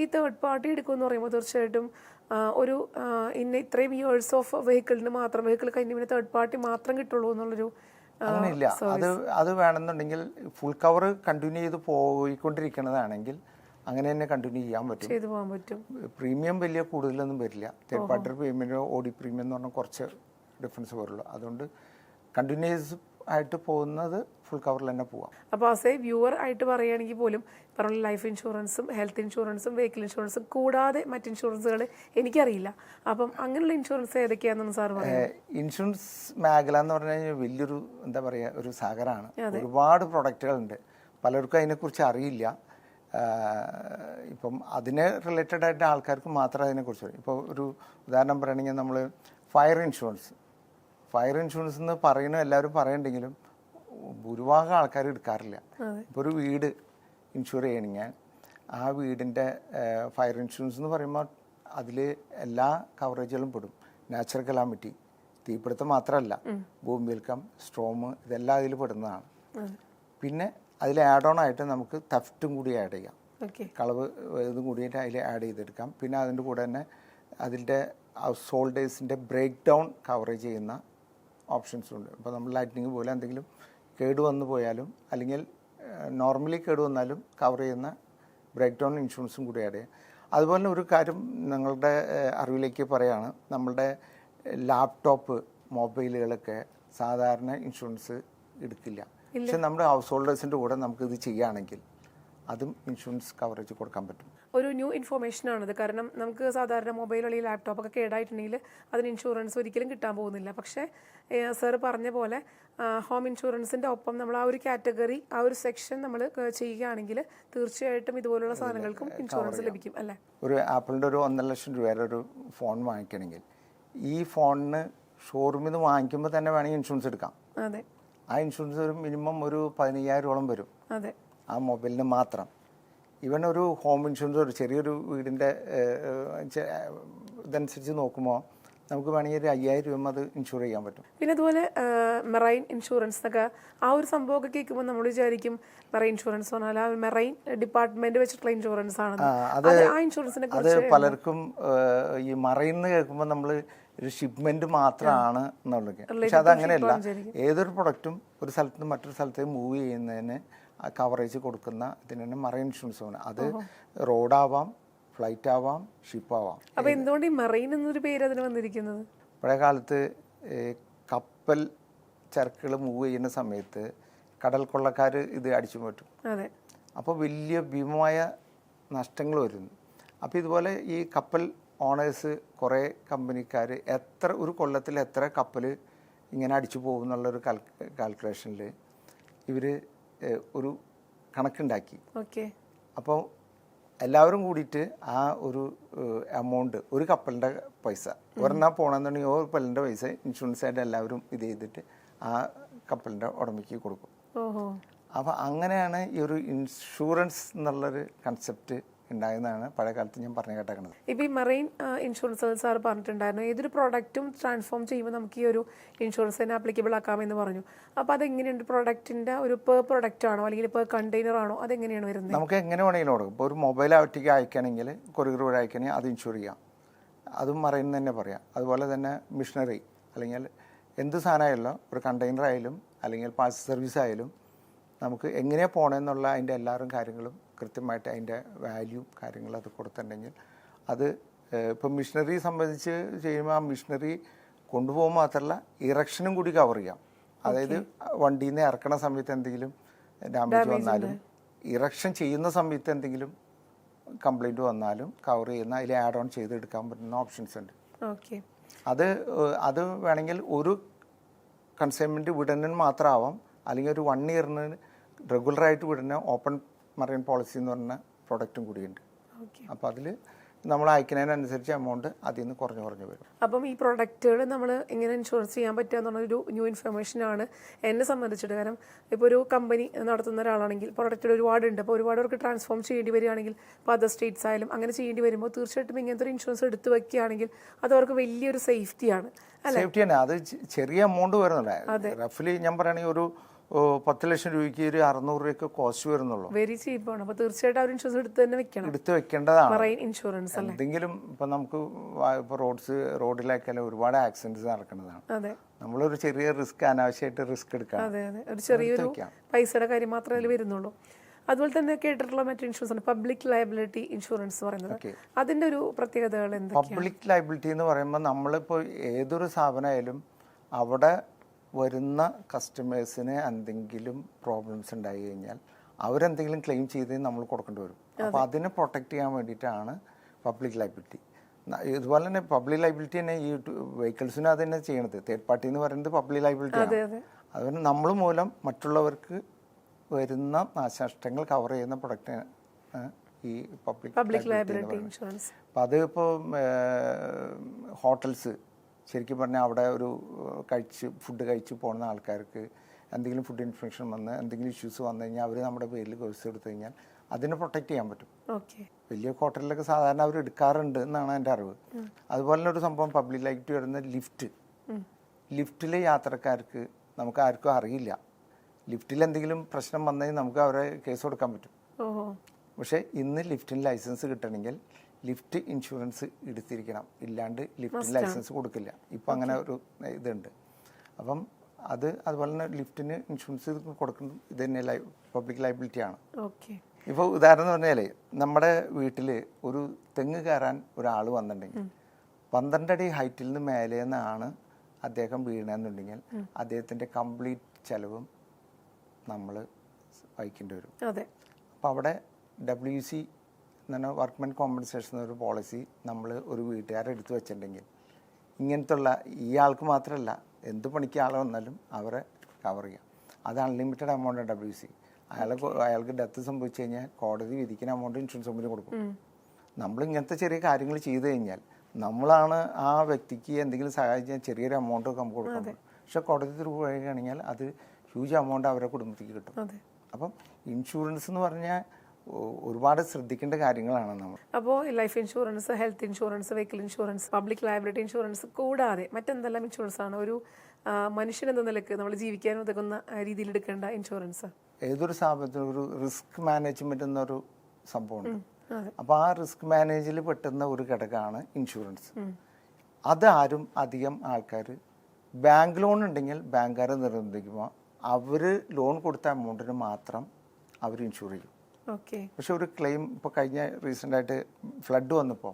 ഈ third party എടുക്കുമെന്ന് പറയുമ്പോൾ തീർച്ചയായിട്ടും ഒരു ഇത്രയും ഇയേഴ്സ് ഓഫ് വെഹിക്കിളിന് മാത്രം വെഹിക്കിൾ കഴിഞ്ഞ് പിന്നെ തേർഡ് പാർട്ടി മാത്രം കിട്ടുള്ളൂ എന്നുള്ളൊരു അങ്ങനെയില്ല. അത് വേണമെന്നുണ്ടെങ്കിൽ ഫുൾ കവർ കണ്ടിന്യൂ ചെയ്ത് പോയിക്കൊണ്ടിരിക്കുന്നതാണെങ്കിൽ അങ്ങനെ തന്നെ കണ്ടിന്യൂ ചെയ്യാൻ പറ്റും. പ്രീമിയം വലിയ കൂടുതലൊന്നും വരില്ല. Third party premium OD premium എന്ന് പറഞ്ഞാൽ കുറച്ച് ഡിഫറൻസ് വരുള്ളൂ. അതുകൊണ്ട് കണ്ടിന്യൂസ് ആയിട്ട് പോകുന്നത് ഫുൾ കവറിൽ തന്നെ പോവാം. അപ്പോൾ ആസ് എ വ്യൂവർ ആയിട്ട് പറയുകയാണെങ്കിൽ പോലും പറഞ്ഞ ലൈഫ് ഇൻഷുറൻസും ഹെൽത്ത് ഇൻഷുറൻസും വെഹിക്കിൾ ഇൻഷുറൻസും കൂടാതെ മറ്റ് ഇൻഷുറൻസുകൾ എനിക്കറിയില്ല. അപ്പം അങ്ങനെയുള്ള ഇൻഷുറൻസ് ഏതൊക്കെയാണെന്ന് സാർ പറയാം? ഇൻഷുറൻസ് മേഖല എന്ന് പറഞ്ഞു കഴിഞ്ഞാൽ വലിയൊരു എന്താ പറയുക ഒരു സാഗരമാണ്. ഒരുപാട് പ്രൊഡക്റ്റുകളുണ്ട്. പലർക്കും അതിനെക്കുറിച്ച് അറിയില്ല. ഇപ്പം അതിന് റിലേറ്റഡ് ആയിട്ട് ആൾക്കാർക്ക് മാത്രമേ അതിനെക്കുറിച്ച് അറിയൂ. ഇപ്പോൾ ഒരു ഉദാഹരണം പറയുകയാണെങ്കിൽ നമ്മൾ ഫയർ ഇൻഷുറൻസ് എന്ന് പറയുന്ന എല്ലാവരും പറയണ്ടെങ്കിലും ഭൂരിഭാഗം ആൾക്കാർ എടുക്കാറില്ല. ഇപ്പോൾ ഒരു വീട് ഇൻഷുർ ചെയ്യണമെങ്കിൽ ആ വീടിൻ്റെ ഫയർ ഇൻഷുറൻസ് എന്ന് പറയുമ്പോൾ അതിൽ എല്ലാ കവറേജുകളും പെടും. നാച്ചുറൽ കലാമിറ്റി, തീപിടുത്തം മാത്രമല്ല, ഭൂമിയിൽക്കം, സ്ട്രോം, ഇതെല്ലാം അതിൽ പെടുന്നതാണ്. പിന്നെ അതിൽ ആഡ് ഓൺ ആയിട്ട് നമുക്ക് തെഫ്റ്റും കൂടി ആഡ് ചെയ്യാം. കളവ് ഇതും കൂടിയിട്ട് അതിൽ ആഡ് ചെയ്തെടുക്കാം. പിന്നെ അതിൻ്റെ കൂടെ തന്നെ അതിൻ്റെ സോൾഡേഴ്സിൻ്റെ ബ്രേക്ക് ഡൗൺ കവറേജ് ചെയ്യുന്ന ഓപ്ഷൻസും ഉണ്ട്. ഇപ്പോൾ നമ്മൾ ലൈറ്റിനിങ് പോലെ എന്തെങ്കിലും കേടുവന്നു പോയാലും അല്ലെങ്കിൽ നോർമലി കേടുവന്നാലും കവർ ചെയ്യുന്ന ബ്രേക്ക് ഡൗൺ ഇൻഷുറൻസും കൂടി ആഡ് ചെയ്യാം. അതുപോലെ ഒരു കാര്യം നിങ്ങളുടെ അറിവിലേക്ക് പറയുകയാണ്, നമ്മളുടെ ലാപ്ടോപ്പ്, മൊബൈലുകളൊക്കെ സാധാരണ ഇൻഷുറൻസ് എടുക്കില്ല. പക്ഷെ നമ്മുടെ ഹൗസ് ഹോൾഡേഴ്സിൻ്റെ കൂടെ നമുക്കിത് ചെയ്യുകയാണെങ്കിൽ അതും ഇൻഷുറൻസ് കവറേജ് കൊടുക്കാൻ പറ്റും. ഒരു ന്യൂ ഇൻഫോർമേഷനാണിത്. കാരണം നമുക്ക് സാധാരണ മൊബൈൽ അല്ലെങ്കിൽ ലാപ്ടോപ്പൊക്കെ കേടായിട്ടുണ്ടെങ്കിൽ അതിന് ഇൻഷുറൻസ് ഒരിക്കലും കിട്ടാൻ പോകുന്നില്ല. പക്ഷേ സാർ പറഞ്ഞ പോലെ ഹോം ഇൻഷുറൻസിൻ്റെ ഒപ്പം നമ്മൾ ആ ഒരു കാറ്റഗറി, ആ ഒരു സെക്ഷൻ നമ്മൾ ചെയ്യുകയാണെങ്കിൽ തീർച്ചയായിട്ടും ഇതുപോലുള്ള സാധനങ്ങൾക്കും ഇൻഷുറൻസ് ലഭിക്കും അല്ലേ? ഒരു ആപ്പിളിൻ്റെ ഒരു 1.5 ലക്ഷം രൂപയുടെ ഒരു ഫോൺ വാങ്ങിക്കണമെങ്കിൽ ഈ ഫോണിന് ഷോറൂമിൽ നിന്ന് വാങ്ങിക്കുമ്പോൾ തന്നെ വേണമെങ്കിൽ ഇൻഷുറൻസ് എടുക്കാം. അതെ. ആ ഇൻഷുറൻസ് ഒരു മിനിമം ഒരു 15,000 വരും. അതെ. ആ മൊബൈലിന് മാത്രം. ഈവൻ ഒരു ഹോം ഇൻഷുറൻസ് ഒരു ചെറിയൊരു വീടിൻ്റെ ഇതനുസരിച്ച് നോക്കുമ്പോൾ നമുക്ക് വേണമെങ്കിൽ ഒരു 5,000 രൂപ അത് ഇൻഷുർ ചെയ്യാൻ പറ്റും. പിന്നെ അതുപോലെ മെറൈൻ ഇൻഷുറൻസ് എന്നൊക്കെ ആ ഒരു സംഭവമൊക്കെ കേൾക്കുമ്പോൾ നമ്മൾ വിചാരിക്കും മെറൈൻ ഇൻഷുറൻസ് പറഞ്ഞാൽ ആ മെറൈൻ ഡിപ്പാർട്ട്മെന്റ് വെച്ചിട്ടുള്ള ഇൻഷുറൻസ് ആണ്. ആ ഇൻഷുറൻസിനെ അത് പലർക്കും ഈ മറൈൻ എന്ന് കേൾക്കുമ്പോൾ നമ്മൾ ഒരു ഷിപ്മെന്റ് മാത്രമാണ് എന്നുള്ളത്. പക്ഷെ അതങ്ങനെയല്ല. ഏതൊരു പ്രൊഡക്റ്റും ഒരു സ്ഥലത്ത് നിന്ന് മറ്റൊരു സ്ഥലത്തേക്ക് മൂവ് ചെയ്യുന്നതിന് കവറേജ് കൊടുക്കുന്ന ഇതിന് മറൈൻ ഇൻഷുറൻസ് ആണ്. അത് റോഡാവാം, ഫ്ലൈറ്റ് ആവാം, ഷിപ്പ് ആവാം. അപ്പോൾ എന്തുകൊണ്ട് ഈ മറൈൻ എന്നൊരു പേര് അതിന് വന്നിരിക്കുന്നത്? പഴയ കാലത്ത് കപ്പൽ ചരക്കുകൾ മൂവ് ചെയ്യുന്ന സമയത്ത് കടൽ കൊള്ളക്കാർ ഇത് അടിച്ചു മാറ്റും. അപ്പോൾ വലിയ ഭീമമായ നഷ്ടങ്ങൾ വരുന്നു. അപ്പോൾ ഇതുപോലെ ഈ കപ്പൽ ഓണേഴ്സ്, കുറേ കമ്പനിക്കാർ ഒരു കൊല്ലത്തിൽ എത്ര കപ്പൽ ഇങ്ങനെ അടിച്ചു പോകും എന്നുള്ളൊരു കാൽക്കുലേഷനിൽ ഇവർ ഒരു കണക്കുണ്ടാക്കി. അപ്പോൾ എല്ലാവരും കൂടിയിട്ട് ആ ഒരു എമൗണ്ട്, ഒരു കപ്പലിൻ്റെ പൈസ ഒരെണ്ണം പോകണമെന്നുണ്ടെങ്കിൽ ഒരു കപ്പലിൻ്റെ പൈസ ഇൻഷുറൻസ് ആയിട്ട് എല്ലാവരും ഇത് ചെയ്തിട്ട് ആ കപ്പലിൻ്റെ ഉടമയ്ക്ക് കൊടുക്കും. അപ്പോൾ അങ്ങനെയാണ് ഈ ഒരു ഇൻഷുറൻസ് എന്നുള്ളൊരു കൺസെപ്റ്റ് ഉണ്ടാകുന്നതാണ് പഴയ കാലത്ത് ഞാൻ പറഞ്ഞു കേട്ടേക്കുന്നത്. ഇപ്പോൾ ഈ മറൈൻ ഇൻഷുറൻസ് സാർ പറഞ്ഞിട്ടുണ്ടായിരുന്നു ഏതൊരു പ്രോഡക്റ്റും ട്രാൻസ്ഫോം ചെയ്യുമ്പോൾ നമുക്ക് ഈ ഒരു ഇൻഷുറൻസ് തന്നെ ആപ്ലിക്കബിൾ ആക്കാമെന്ന് പറഞ്ഞു. അപ്പോൾ അതെങ്ങനെയുണ്ട്? പ്രൊഡക്റ്റിൻ്റെ ഒരു പെർ പ്രൊഡക്റ്റ് ആണോ അല്ലെങ്കിൽ പെർ കണ്ടെയ്നർ ആണോ? അതെങ്ങനെയാണ് വരുന്നത്? നമുക്ക് എങ്ങനെ വേണമെങ്കിലും കൊടുക്കും. ഇപ്പോൾ ഒരു മൊബൈൽ ആവറ്റിക്ക് അയക്കുകയാണെങ്കിൽ, കൊറിയർ വഴി അയക്കുകയാണെങ്കിൽ അത് ഇൻഷുർ ചെയ്യാം. അതും മറൈൻ തന്നെ പറയാം. അതുപോലെ തന്നെ മിഷനറി അല്ലെങ്കിൽ എന്ത് സാധനമായാലും, ഒരു കണ്ടെയ്നർ ആയാലും അല്ലെങ്കിൽ പാഴ്സൽ സർവീസ് ആയാലും നമുക്ക് എങ്ങനെയാണ് പോകണമെന്നുള്ള അതിൻ്റെ എല്ലാവരും കാര്യങ്ങളും കൃത്യമായിട്ട് അതിൻ്റെ വാല്യൂ കാര്യങ്ങൾ അത് കൊടുത്തിട്ടുണ്ടെങ്കിൽ അത് ഇപ്പം മിഷനറി സംബന്ധിച്ച് ചെയ്യുമ്പോൾ ആ മിഷനറി കൊണ്ടുപോകുമ്പോൾ മാത്രമല്ല ഇറക്ഷനും കൂടി കവർ ചെയ്യാം. അതായത് വണ്ടിയിൽ നിന്ന് ഇറക്കണ സമയത്ത് എന്തെങ്കിലും ഡാമേജ് വന്നാലും, ഇറക്ഷൻ ചെയ്യുന്ന സമയത്ത് എന്തെങ്കിലും കംപ്ലൈൻറ്റ് വന്നാലും കവർ ചെയ്യുന്ന അതിൽ ആഡ് ഓൺ ചെയ്തെടുക്കാൻ പറ്റുന്ന ഓപ്ഷൻസ് ഉണ്ട്. അത് വേണമെങ്കിൽ ഒരു കൺസൈൻമെൻറ്റ് വിടുന്നതിന് മാത്രമാവാം, അല്ലെങ്കിൽ ഒരു 1 ഇയറിന് റെഗുലറായിട്ട് വിടുന്ന ഓപ്പൺ മറൈൻ പോളിസി എന്ന് പറഞ്ഞ പ്രൊഡക്റ്റും കൂടിയുണ്ട്. അപ്പോൾ അതിൽ നമ്മൾ അയക്കുന്നതിനനുസരിച്ച് എമൗണ്ട് അതിൽ നിന്ന് കുറഞ്ഞു വരും. അപ്പം ഈ പ്രൊഡക്റ്റുകൾ നമ്മൾ എങ്ങനെ ഇൻഷുറൻസ് ചെയ്യാൻ പറ്റുക എന്നുള്ളൊരു ന്യൂ ഇൻഫർമേഷനാണ് എന്നെ സംബന്ധിച്ചിട്ട്. കാരണം ഇപ്പോൾ ഒരു കമ്പനി നടത്തുന്ന ഒരാളാണെങ്കിൽ പ്രൊഡക്റ്റുകൾ ഒരുപാടുണ്ട്. അപ്പോൾ ഒരുപാട് പേർക്ക് ട്രാൻസ്ഫോം ചെയ്യേണ്ടി വരികയാണെങ്കിൽ, ഇപ്പോൾ അതർ സ്റ്റേറ്റ്സ് ആയാലും അങ്ങനെ ചെയ്യേണ്ടി വരുമ്പോൾ തീർച്ചയായിട്ടും ഇങ്ങനത്തെ ഒരു ഇൻഷുറൻസ് എടുത്ത് വെക്കുകയാണെങ്കിൽ അത് അവർക്ക് വലിയൊരു സേഫ്റ്റിയാണ്. സേഫ്റ്റി തന്നെ. അത് ചെറിയ എമൗണ്ട് വരുന്നുണ്ട്. റഫ്ലി ഞാൻ പറയുകയാണെങ്കിൽ ഒരു 10 ലക്ഷം രൂപയ്ക്ക് ഒരു 600 രൂപയ്ക്ക് കോസ്റ്റ് വരുന്നുള്ളൂ. വെരി ചീപ്പാണ്. അപ്പോൾ തീർച്ചയായിട്ടും ആ ഒരു ഇൻഷുറൻസ് എടുത്ത് തന്നെ വെക്കണം. എടുത്ത് വെക്കേണ്ടതാണ്. മറൈൻ ഇൻഷുറൻസ് അല്ലേ? എന്തെങ്കിലും ഇപ്പം നമുക്ക് ഇപ്പോൾ റോഡിലേക്കെല്ലാം ഒരുപാട് ആക്സിഡൻറ്റ്സ് നടക്കുന്നതാണ്. അതെ, നമ്മളൊരു ചെറിയ റിസ്ക്, അനാവശ്യമായിട്ട് റിസ്ക് എടുക്കാം. അതെ അതെ, ഒരു ചെറിയൊരു പൈസയുടെ കാര്യം മാത്രമേ അതിൽ വരുന്നുള്ളൂ. അതുപോലെ തന്നെ കേട്ടിട്ടുള്ള മറ്റു ഇൻഷുറൻസ് ആണ് പബ്ലിക് ലയബിലിറ്റി ഇൻഷുറൻസ് പറയുന്നത്. അതിൻ്റെ ഒരു പ്രത്യേകതകൾ എന്തൊക്കെയാണ്? പബ്ലിക് ലയബിലിറ്റി എന്ന് പറയുമ്പോൾ നമ്മളിപ്പോൾ ഏതൊരു സ്ഥാപനമായാലും അവിടെ വരുന്ന കസ്റ്റമേഴ്സിന് എന്തെങ്കിലും പ്രോബ്ലംസ് ഉണ്ടായി കഴിഞ്ഞാൽ അവരെന്തെങ്കിലും ക്ലെയിം ചെയ്ത് നമ്മൾ കൊടുക്കേണ്ടി വരും. അപ്പോൾ അതിനെ പ്രൊട്ടക്റ്റ് ചെയ്യാൻ വേണ്ടിയിട്ടാണ് പബ്ലിക് ലയബിലിറ്റി. ഇതുപോലെ തന്നെ പബ്ലിക് ലയബിലിറ്റി തന്നെ ഈ വെഹിക്കിൾസിനും അത് തന്നെ ചെയ്യണത്. തേർഡ് പാർട്ടി എന്ന് പറയുന്നത് പബ്ലിക് ലയബിലിറ്റി ആണ്. അതുപോലെ നമ്മൾ മൂലം മറ്റുള്ളവർക്ക് വരുന്ന നാശനഷ്ടങ്ങൾ കവർ ചെയ്യുന്ന പ്രൊഡക്റ്റ് ഈ പബ്ലിക് ലയബിലിറ്റി ഇൻഷുറൻസ്. അപ്പോൾ അത് ഇപ്പോൾ ഹോട്ടൽസ് ശരിക്കും പറഞ്ഞാൽ അവിടെ ഒരു ഫുഡ് കഴിച്ച് പോകുന്ന ആൾക്കാർക്ക് എന്തെങ്കിലും ഫുഡ് ഇൻഫെക്ഷൻ വന്ന് എന്തെങ്കിലും ഇഷ്യൂസ് വന്നു കഴിഞ്ഞാൽ അവർ നമ്മുടെ പേരിൽ കേസ് എടുത്തു കഴിഞ്ഞാൽ അതിനെ പ്രൊട്ടക്റ്റ് ചെയ്യാൻ പറ്റും. വലിയ ഹോട്ടലിലൊക്കെ സാധാരണ അവർ എടുക്കാറുണ്ട് എന്നാണ് എൻ്റെ അറിവ്. അതുപോലെ തന്നെ ഒരു സംഭവം പബ്ലിക് ലൈറ്റ് വരുന്ന ലിഫ്റ്റിലെ യാത്രക്കാർക്ക് നമുക്ക് ആർക്കും അറിയില്ല. ലിഫ്റ്റിൽ എന്തെങ്കിലും പ്രശ്നം വന്നാൽ നമുക്ക് അവരെ കേസ് കൊടുക്കാൻ പറ്റും. പക്ഷേ ഇന്ന് ലിഫ്റ്റിന് ലൈസൻസ് കിട്ടണമെങ്കിൽ ലിഫ്റ്റ് ഇൻഷുറൻസ് എടുത്തിരിക്കണം, ഇല്ലാണ്ട് ലിഫ്റ്റിന് ലൈസൻസ് കൊടുക്കില്ല. ഇപ്പം അങ്ങനെ ഒരു ഇതുണ്ട്. അപ്പം അതുപോലെ തന്നെ ലിഫ്റ്റിന് ഇൻഷുറൻസ് കൊടുക്കുന്നത് ഇത് തന്നെ പബ്ലിക് ലയബിലിറ്റി ആണ്. ഇപ്പോൾ ഉദാഹരണം എന്ന് പറഞ്ഞാൽ നമ്മുടെ വീട്ടിൽ ഒരു തെങ്ങ് കയറാൻ ഒരാൾ വന്നിട്ടുണ്ടെങ്കിൽ 12 അടി ഹൈറ്റിൽ നിന്ന് മേലെ നിന്നാണ് അദ്ദേഹം വീണെന്നുണ്ടെങ്കിൽ അദ്ദേഹത്തിൻ്റെ കംപ്ലീറ്റ് ചെലവും നമ്മൾ വഹിക്കേണ്ടി വരും. അപ്പോൾ അവിടെ WC എന്ന് പറഞ്ഞാൽ വർക്ക്മെൻ കോമ്പൻസേഷൻ എന്നൊരു പോളിസി നമ്മൾ ഒരു വീട്ടുകാരെ എടുത്തു വെച്ചിട്ടുണ്ടെങ്കിൽ ഇങ്ങനത്തുള്ള ഈ ആൾക്ക് മാത്രമല്ല എന്ത് പണിക്ക് ആൾ വന്നാലും അവരെ കവർ ചെയ്യാം. അത് അൺലിമിറ്റഡ് എമൗണ്ട് WC. അയാൾക്ക് ഡെത്ത് സംഭവിച്ചു കഴിഞ്ഞാൽ കോടതി വിധിക്കുന്ന എമൗണ്ട് ഇൻഷുറൻസ് കമ്പനി കൊടുക്കും. നമ്മൾ ഇങ്ങനത്തെ ചെറിയ കാര്യങ്ങൾ ചെയ്തു കഴിഞ്ഞാൽ നമ്മളാണ് ആ വ്യക്തിക്ക് എന്തെങ്കിലും സഹായിച്ചാൽ ചെറിയൊരു എമൗണ്ട് നമുക്ക് കൊടുക്കുന്നത്. പക്ഷെ കോടതി ത്രൂ വഴിയാണെങ്കിൽ അത് ഹ്യൂജ് എമൗണ്ട് അവരുടെ കുടുംബത്തേക്ക് കിട്ടും. അപ്പം ഇൻഷുറൻസ് എന്ന് പറഞ്ഞാൽ ഒരുപാട് ശ്രദ്ധിക്കേണ്ട കാര്യങ്ങളാണ് നമ്മൾ. അപ്പോൾ life insurance, health insurance, vehicle insurance, public liability insurance കൂടാതെ മറ്റെന്തെല്ലാം ഇൻഷുറൻസ് ആണ് ഒരു മനുഷ്യൻ എന്ന നിലക്ക് നമ്മൾ ജീവിക്കാൻ ഉതകുന്ന രീതിയിൽ എടുക്കേണ്ട ഇൻഷുറൻസ്? ഏതൊരു സ്ഥാപനത്തിനും ഒരു റിസ്ക് മാനേജ്മെന്റ് എന്നൊരു സംഭവമുണ്ട്. അപ്പോൾ ആ റിസ്ക് മാനേജിൽ പെട്ടുന്ന ഒരു ഘടകമാണ് ഇൻഷുറൻസ്. അതാരും അധികം ആൾക്കാർ ബാങ്ക് ലോൺ ഉണ്ടെങ്കിൽ ബാങ്കുകാരെ നിർബന്ധിക്കുമ്പോൾ അവർ ലോൺ കൊടുത്ത എമൗണ്ടിന് മാത്രം അവർ ഇൻഷുർ ചെയ്യും. പക്ഷെ ഒരു ക്ലെയിം ഇപ്പോൾ കഴിഞ്ഞ റീസെൻ്റായിട്ട് ഫ്ലഡ് വന്നപ്പോൾ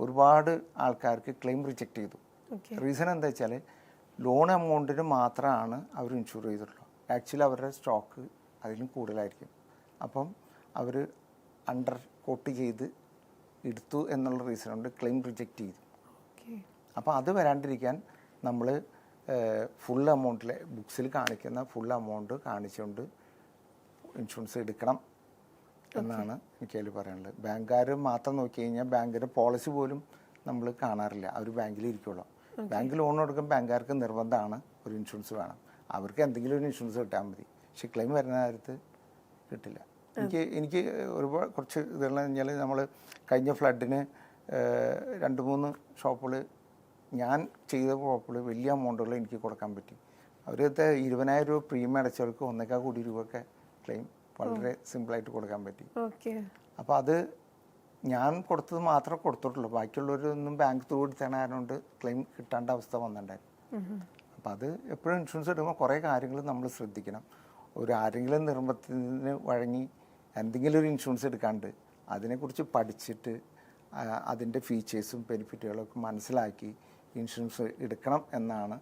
ഒരുപാട് ആൾക്കാർക്ക് ക്ലെയിം റിജക്റ്റ് ചെയ്തു. റീസൺ എന്താ വെച്ചാൽ ലോൺ എമൗണ്ടിന് മാത്രമാണ് അവർ ഇൻഷുർ ചെയ്തിട്ടുള്ളൂ. ആക്ച്വലി അവരുടെ സ്റ്റോക്ക് അതിലും കൂടുതലായിരിക്കും. അപ്പം അവർ അണ്ടർ കോട്ട് ചെയ്ത് എടുത്തു എന്നുള്ള റീസൺ കൊണ്ട് ക്ലെയിം റിജക്റ്റ് ചെയ്തു. അപ്പോൾ അത് വരാണ്ടിരിക്കാൻ നമ്മൾ ഫുൾ എമൗണ്ടിലെ ബുക്സിൽ കാണിക്കുന്ന ഫുൾ എമൗണ്ട് കാണിച്ചുകൊണ്ട് ഇൻഷുറൻസ് എടുക്കണം എന്നാണ് എനിക്കതിൽ പറയാനുള്ളത്. ബാങ്കുകാർ മാത്രം നോക്കി കഴിഞ്ഞാൽ ബാങ്കിൻ്റെ പോളിസി പോലും നമ്മൾ കാണാറില്ല. അവർ ബാങ്കിൽ ഇരിക്കുള്ളൂ. ബാങ്ക് ലോൺ കൊടുക്കുമ്പോൾ ബാങ്കുകാർക്ക് നിർബന്ധമാണ് ഒരു ഇൻഷുറൻസ് വേണം. അവർക്ക് എന്തെങ്കിലും ഒരു ഇൻഷുറൻസ് കിട്ടാൻ മതി. പക്ഷെ ക്ലെയിം വരുന്ന കാര്യത്ത് കിട്ടില്ല. എനിക്ക് ഒരുപാട് കുറച്ച് ഇതെന്ന് പറഞ്ഞാൽ നമ്മൾ കഴിഞ്ഞ ഫ്ലഡിന് 2-3 ഷോപ്പുകൾ ഞാൻ ചെയ്ത ഷോപ്പുകൾ വലിയ എമൗണ്ടുകൾ എനിക്ക് കൊടുക്കാൻ പറ്റി. അവരത്തെ 20,000 രൂപ പ്രീമിയം അടച്ചവർക്ക് 1.25 കോടി രൂപയൊക്കെ ക്ലെയിം വളരെ സിമ്പിളായിട്ട് കൊടുക്കാൻ പറ്റി. അപ്പോൾ അത് ഞാൻ കൊടുത്തത് മാത്രമേ കൊടുത്തിട്ടുള്ളൂ. ബാക്കിയുള്ളവരൊന്നും ബാങ്ക് ത്രൂ എടുത്തതാണ് ആയതുകൊണ്ട് ക്ലെയിം കിട്ടാണ്ട അവസ്ഥ വന്നിട്ടുണ്ടായിരുന്നു. അപ്പോൾ അത് എപ്പോഴും ഇൻഷുറൻസ് എടുക്കുമ്പോൾ കുറേ കാര്യങ്ങൾ നമ്മൾ ശ്രദ്ധിക്കണം. ആരെങ്കിലും നിർബന്ധത്തിന് വഴങ്ങി എന്തെങ്കിലും ഒരു ഇൻഷുറൻസ് എടുക്കാണ്ട് അതിനെക്കുറിച്ച് പഠിച്ചിട്ട് അതിൻ്റെ ഫീച്ചേഴ്സും ബെനിഫിറ്റുകളൊക്കെ മനസ്സിലാക്കി ഇൻഷുറൻസ് എടുക്കണം എന്നാണ്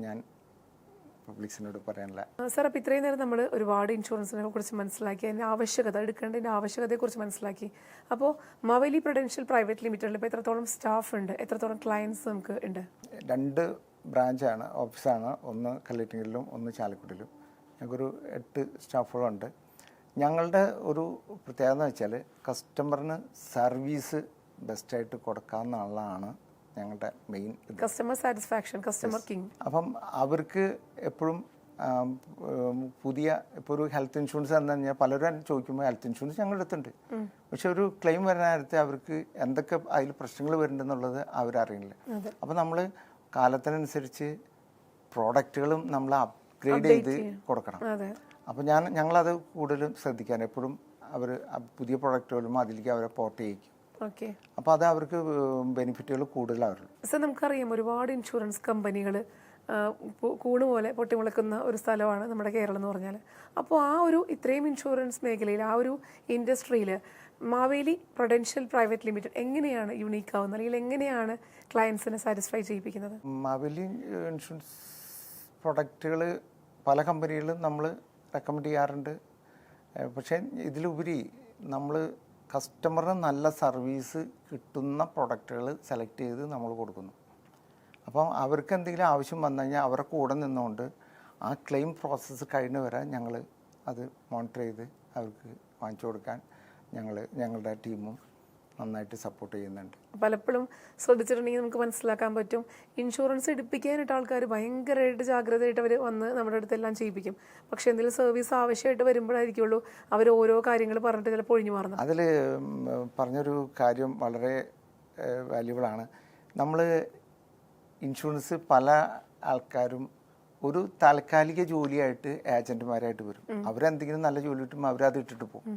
ഞാൻ പബ്ലിക്സിനോട് പറയാനുള്ള. സാർ, അപ്പോൾ ഇത്രയും നേരം നമ്മൾ ഒരുപാട് ഇൻഷുറൻസിനെ കുറിച്ച് മനസ്സിലാക്കി, അതിൻ്റെ ആവശ്യകത, എടുക്കേണ്ടതിൻ്റെ ആവശ്യകതയെക്കുറിച്ച് മനസ്സിലാക്കി. അപ്പോൾ മാവേലി പ്രൊഡൻഷ്യൽ പ്രൈവറ്റ് ലിമിറ്റഡിൽ ഇപ്പോൾ എത്രത്തോളം സ്റ്റാഫ് ഉണ്ട്, എത്രത്തോളം ക്ലയൻസ് നമുക്ക് ഉണ്ട്? 2 ബ്രാഞ്ചാണ്, ഓഫീസാണ്. ഒന്ന് കല്ലേറ്റിലും ഒന്ന് ചാലക്കുടിയിലും. ഞങ്ങൾക്കൊരു 8 സ്റ്റാഫുകളുണ്ട്. ഞങ്ങളുടെ ഒരു പ്രത്യേകത എന്ന് വെച്ചാൽ കസ്റ്റമറിന് സർവീസ് ബെസ്റ്റായിട്ട് കൊടുക്കാമെന്നുള്ളതാണ് ഞങ്ങളുടെ main customer satisfaction, customer king. അപ്പം അവർക്ക് എപ്പോഴും പുതിയ ഇപ്പോൾ ഒരു ഹെൽത്ത് ഇൻഷുറൻസ് എന്ന് പറഞ്ഞാൽ പലരും ചോദിക്കുമ്പോൾ ഹെൽത്ത് ഇൻഷുറൻസ് ഞങ്ങളുടെ അടുത്തുണ്ട്. പക്ഷെ ഒരു ക്ലെയിം വരുന്ന നേരത്തെ അവർക്ക് എന്തൊക്കെ അതിൽ പ്രശ്നങ്ങൾ വരുന്നുണ്ടെന്നുള്ളത് അവരറിയില്ല. അപ്പം നമ്മൾ കാലത്തിനനുസരിച്ച് പ്രോഡക്റ്റുകളും നമ്മൾ അപ്ഗ്രേഡ് ചെയ്ത് കൊടുക്കണം. അതെ. അപ്പോൾ ഞങ്ങളത് കൂടുതലും ശ്രദ്ധിക്കാൻ എപ്പോഴും അവർ പുതിയ പ്രൊഡക്റ്റുകളും അതിലേക്ക് അവരെ പോർട്ട് ചെയ്യിക്കും. ഓക്കെ. അപ്പോൾ അത് അവർക്ക് ബെനിഫിറ്റുകൾ കൂടുതലാവുള്ളൂ. സർ, നമുക്കറിയാം ഒരുപാട് ഇൻഷുറൻസ് കമ്പനികൾ കൂണ് പോലെ പൊട്ടിമുളക്കുന്ന ഒരു സ്ഥലമാണ് നമ്മുടെ കേരളം എന്ന് പറഞ്ഞാൽ. അപ്പോൾ ആ ഒരു ഇത്രയും ഇൻഷുറൻസ് മേഖലയിൽ ആ ഒരു ഇൻഡസ്ട്രിയിൽ മാവേലി പ്രൊഡൻഷ്യൽ പ്രൈവറ്റ് ലിമിറ്റഡ് എങ്ങനെയാണ് യുണീക്ക് ആവുന്നത്, അല്ലെങ്കിൽ എങ്ങനെയാണ് ക്ലയൻസിനെ സാറ്റിസ്ഫൈ ചെയ്യിപ്പിക്കുന്നത്? മാവേലി ഇൻഷുറൻസ് പ്രൊഡക്റ്റുകൾ പല കമ്പനികളും നമ്മൾ റെക്കമെൻഡ് ചെയ്യാറുണ്ട്. പക്ഷേ ഇതിലുപരി നമ്മൾ കസ്റ്റമറിന് നല്ല സർവീസ് കിട്ടുന്ന പ്രൊഡക്റ്റുകൾ സെലക്ട് ചെയ്ത് നമ്മൾ കൊടുക്കുന്നു. അപ്പം അവർക്ക് എന്തെങ്കിലും ആവശ്യം വന്നു കഴിഞ്ഞാൽ അവരുടെ കൂടെ നിന്നുകൊണ്ട് ആ ക്ലെയിം പ്രോസസ്സ് കഴിഞ്ഞ് വരെ ഞങ്ങൾ അത് മോണിറ്റർ ചെയ്ത് അവർക്ക് വാങ്ങിച്ചു കൊടുക്കാൻ ഞങ്ങളുടെ ടീമും നന്നായിട്ട് സപ്പോർട്ട് ചെയ്യുന്നുണ്ട്. പലപ്പോഴും ശ്രദ്ധിച്ചിട്ടുണ്ടെങ്കിൽ നമുക്ക് മനസ്സിലാക്കാൻ പറ്റും, ഇൻഷുറൻസ് എടുപ്പിക്കാനായിട്ട് ആൾക്കാർ ഭയങ്കരമായിട്ട് ജാഗ്രതയായിട്ട് അവർ വന്ന് നമ്മുടെ അടുത്തെല്ലാം ചെയ്യിപ്പിക്കും. പക്ഷേ എന്തെങ്കിലും സർവീസ് ആവശ്യമായിട്ട് വരുമ്പോഴായിരിക്കുള്ളൂ അവർ ഓരോ കാര്യങ്ങൾ പറഞ്ഞിട്ട് ചിലപ്പോൾ ഒഴിഞ്ഞു മാറുന്നത്. അതിൽ പറഞ്ഞൊരു കാര്യം വളരെ വാല്യുബിളാണ്. നമ്മൾ ഇൻഷുറൻസ് പല ആൾക്കാരും ഒരു താൽക്കാലിക ജോലിയായിട്ട് ഏജൻറ്റുമാരായിട്ട് വരും. അവരെന്തെങ്കിലും നല്ല ജോലി കിട്ടുമ്പോൾ അവരത് ഇട്ടിട്ട് പോകും.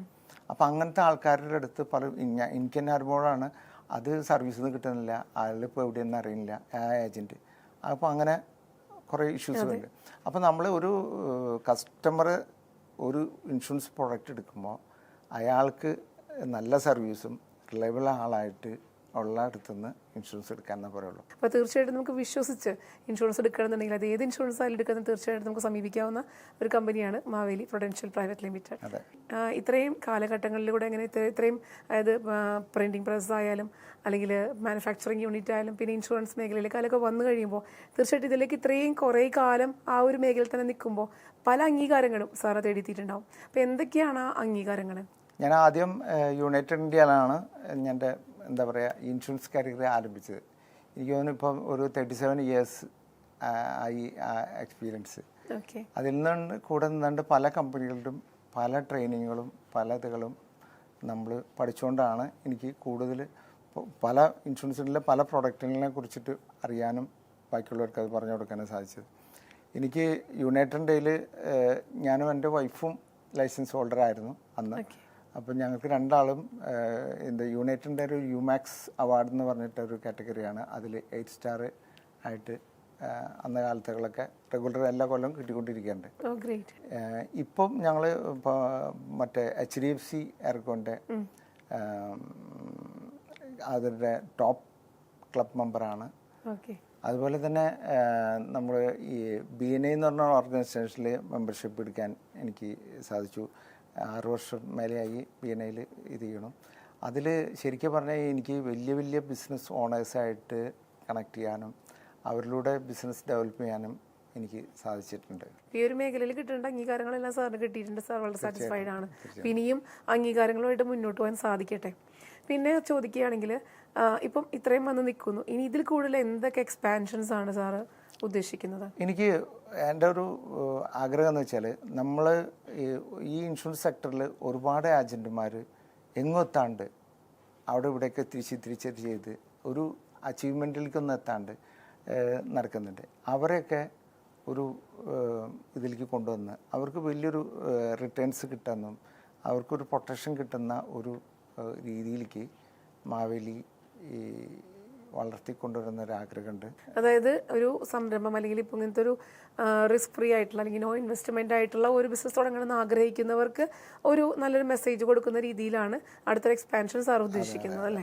അപ്പോൾ അങ്ങനത്തെ ആൾക്കാരുടെ അടുത്ത് എനിക്ക് തന്നെ അറിയുമ്പോഴാണ് അത് സർവീസിൽ നിന്ന് കിട്ടുന്നില്ല, അയാളിപ്പോൾ എവിടെയെന്ന് അറിയില്ല ആ ഏജൻറ്റ്. അപ്പോൾ അങ്ങനെ കുറേ ഇഷ്യൂസ് ഉണ്ട്. അപ്പോൾ നമ്മൾ ഒരു കസ്റ്റമർ ഒരു ഇൻഷുറൻസ് പ്രോഡക്റ്റ് എടുക്കുമ്പോൾ അയാൾക്ക് നല്ല സർവീസും റിലയബിൾ ആളായിട്ട് ഉള്ള അടുത്തുനിന്ന് ഇൻഷുറൻസ് എടുക്കാനേ പറയുള്ളൂ. അപ്പോൾ തീർച്ചയായിട്ടും നമുക്ക് വിശ്വസിച്ച് ഇൻഷുറൻസ് എടുക്കണമെന്നുണ്ടെങ്കിൽ അത് ഏത് ഇൻഷുറൻസ് ആയാലും എടുക്കുന്നത് തീർച്ചയായിട്ടും നമുക്ക് സമീപിക്കാവുന്ന ഒരു കമ്പനിയാണ് മാവേലി പ്രൊഡൻഷ്യൽ പ്രൈവറ്റ് ലിമിറ്റഡ്. അതെ. ഇത്രയും കാലഘട്ടങ്ങളിലൂടെ എങ്ങനെ ഇത്രയും അതായത് പ്രിൻറ്റിംഗ് പ്രസ് ആയാലും അല്ലെങ്കിൽ മാനുഫാക്ചറിങ് യൂണിറ്റ് ആയാലും പിന്നെ ഇൻഷുറൻസ് മേഖലയിലേക്കാലൊക്കെ വന്നു കഴിയുമ്പോൾ തീർച്ചയായിട്ടും ഇതിലേക്ക് ഇത്രയും കുറേ കാലം ആ ഒരു മേഖലയിൽ തന്നെ നിൽക്കുമ്പോൾ പല അംഗീകാരങ്ങളും സാറ് തേടിയെത്തിയിട്ടുണ്ടാവും. അപ്പോൾ എന്തൊക്കെയാണ് ആ അംഗീകാരങ്ങൾ? ഞാൻ ആദ്യം യുണൈറ്റഡ് ഇന്ത്യയിലാണ് എൻ്റെ എന്താ പറയുക ഇൻഷുറൻസ് കരിയർ ആരംഭിച്ചത്. എനിക്ക് തോന്നുന്നു ഇപ്പം ഒരു 37 ഇയേഴ്സ് ആയി എക്സ്പീരിയൻസ്. അതിൽ നിന്ന് കൂടെ നിന്നുകൊണ്ട് പല കമ്പനികളിലും പല ട്രെയിനിങ്ങുകളും പല ഇതുകളും നമ്മൾ പഠിച്ചുകൊണ്ടാണ് എനിക്ക് കൂടുതൽ പല ഇൻഷുറൻസിലെ പല പ്രൊഡക്റ്റുകളെ കുറിച്ചിട്ട് അറിയാനും ബാക്കിയുള്ളവർക്ക് അത് പറഞ്ഞു കൊടുക്കാനും സാധിച്ചത്. എനിക്ക് യുണൈറ്റഡ് ഇന്ത്യയിൽ ഞാനും എൻ്റെ വൈഫും ലൈസൻസ് ഹോൾഡറായിരുന്നു അന്ന്. അപ്പം ഞങ്ങൾക്ക് രണ്ടാളും യുണൈറ്റഡിൻ്റെ ഒരു യുമാക്സ് അവാർഡ് എന്ന് പറഞ്ഞിട്ടൊരു കാറ്റഗറിയാണ്. അതിൽ 8 സ്റ്റാർ ആയിട്ട് അന്ന കാലത്തുകളൊക്കെ റെഗുലർ എല്ലാ കൊല്ലം കിട്ടിക്കൊണ്ടിരിക്കുന്നുണ്ട്. ഇപ്പം ഞങ്ങൾ മറ്റേ HDFC എയർകോൻ്റെ അതിൻ്റെ ടോപ്പ് ക്ലബ് മെമ്പറാണ്. അതുപോലെ തന്നെ നമ്മൾ ഈ BNI എന്ന് പറഞ്ഞ ഓർഗനൈസേഷനിൽ മെമ്പർഷിപ്പ് എടുക്കാൻ എനിക്ക് സാധിച്ചു. 6 വർഷം മേലെയായി BNIയിൽ ഇത് ചെയ്യണം. അതിൽ ശരിക്കും പറഞ്ഞാൽ എനിക്ക് വലിയ വലിയ ബിസിനസ് ഓണേഴ്സായിട്ട് കണക്ട് ചെയ്യാനും അവരിലൂടെ ബിസിനസ് ഡെവലപ്പ് ചെയ്യാനും എനിക്ക് സാധിച്ചിട്ടുണ്ട്. ഈ ഒരു മേഖലയിൽ കിട്ടേണ്ട അംഗീകാരങ്ങളെല്ലാം സാറിന് കിട്ടിയിട്ടുണ്ട്. സാർ വളരെ സാറ്റിസ്ഫൈഡ് ആണ്. ഇനിയും അംഗീകാരങ്ങളുമായിട്ട് മുന്നോട്ട് പോകാൻ സാധിക്കട്ടെ. പിന്നെ ചോദിക്കുകയാണെങ്കിൽ ഇപ്പം ഇത്രയും വന്ന് നിൽക്കുന്നു, ഇനി ഇതിൽ കൂടുതൽ എന്തൊക്കെ എക്സ്പാൻഷൻസ് ആണ് സാറ് ഉദ്ദേശിക്കുന്നത്? എനിക്ക് എൻ്റെ ഒരു ആഗ്രഹം എന്ന് വെച്ചാൽ നമ്മൾ ഈ ഇൻഷുറൻസ് സെക്ടറിൽ ഒരുപാട് ഏജൻറ്റുമാർ എങ്ങെത്താണ്ട് അവിടെ ഇവിടെയൊക്കെ തിരിച്ച് ചെയ്ത് ഒരു അച്ചീവ്മെൻറ്റിലേക്കൊന്നും എത്താണ്ട് നടക്കുന്നുണ്ട്. അവരെയൊക്കെ ഒരു ഇതിലേക്ക് കൊണ്ടുവന്ന് അവർക്ക് വലിയൊരു റിട്ടേൺസ് കിട്ടുന്നതും അവർക്കൊരു പ്രൊട്ടക്ഷൻ കിട്ടുന്ന ഒരു രീതിയിലേക്ക് മാവേലി വളർത്തിക്കൊണ്ടുവരുന്ന ഒരു ആഗ്രഹമുണ്ട്. അതായത് ഒരു സംരംഭം അല്ലെങ്കിൽ ഇപ്പോൾ ഇങ്ങനത്തെ ഒരു റിസ്ക് ഫ്രീ ആയിട്ടുള്ള അല്ലെങ്കിൽ നോ ഇൻവെസ്റ്റ്മെൻ്റ് ആയിട്ടുള്ള ഒരു ബിസിനസ് തുടങ്ങണമെന്ന് ആഗ്രഹിക്കുന്നവർക്ക് ഒരു നല്ലൊരു മെസ്സേജ് കൊടുക്കുന്ന രീതിയിലാണ് അടുത്തൊരു എക്സ്പാൻഷൻ സാർ ഉദ്ദേശിക്കുന്നത്, അല്ലേ?